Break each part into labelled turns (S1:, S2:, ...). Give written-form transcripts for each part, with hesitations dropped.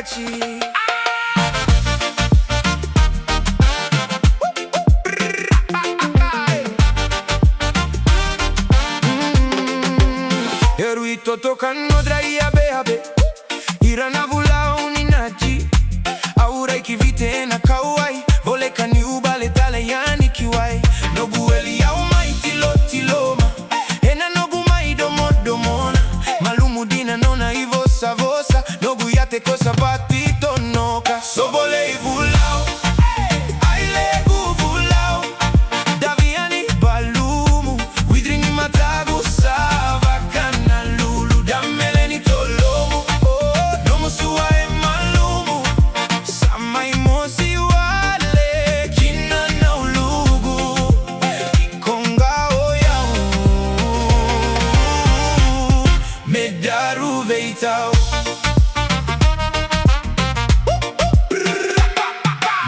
S1: Versace. Erui toto kanno draia beabe irana vula uninaji aurai kivite na kawai vole kani ubale tale yani kiwai nogu eli au mai tiloma ena nogu mai domona malumu dina nona ivo savosa nogu yate kosa batito noka sobole ivulao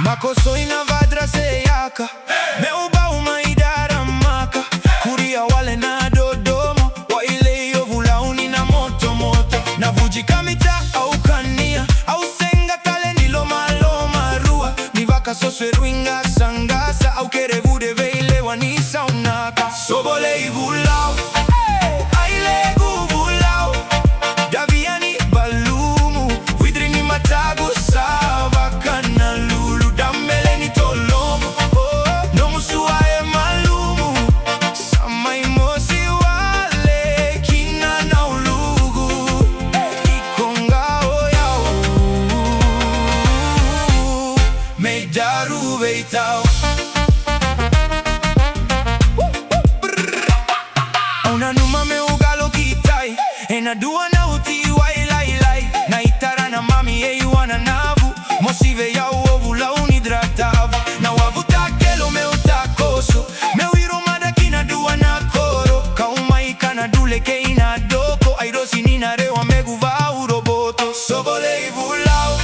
S1: Makoso ina vadra seyaka Meuba umaidara maka Kuria wale na Dodoma Wa ile yovula uni na moto Na vujika mita au kania Au senga tale nilo maloma rua Nivaka soswe ruinga sangasa Au kerevude veile wanisa unaka Sobole ivulao Una numa me ugalo kitai Ena dua na uti wailai Na itara na mami wana navu Mosive ya uovula unidratava Na wavuta kelo me utakoso Me uiro madakina dua na koro Kauma ikana dule ke ina doko Airosi nina rewa meguva uroboto Sobole ivulao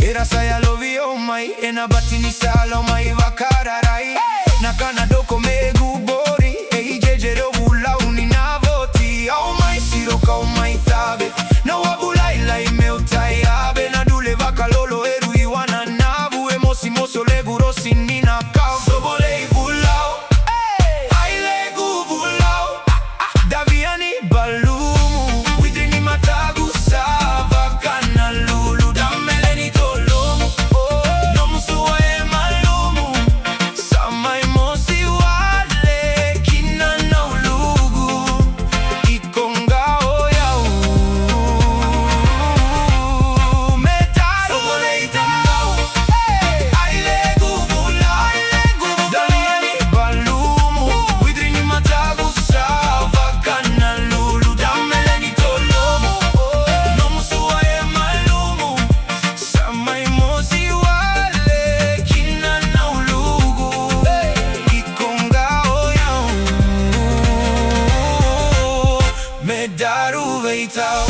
S1: Era saya lovi oh mai ena batini salo mai vakararai na kana doko megu bori e jejero vula unina voti oh mai siro ka oh mai tabe no wabulai lai meu taiabe na dule vakalolo eru iwana navu emosi moso leguro sinina ka sobole vulao ai legu vulao daviani balumu widrini matagu sava kana lulu dameleni tolomu no musua e malumu sama emosi wale kina na ulugu ikonga oyao metaru leitangao ai legu vulao daviani balumu widrini matagu sava kana lulu dameleni tolomu no musua e malumu sama emosi wale kina na ulugu ikonga oyao medaru veitao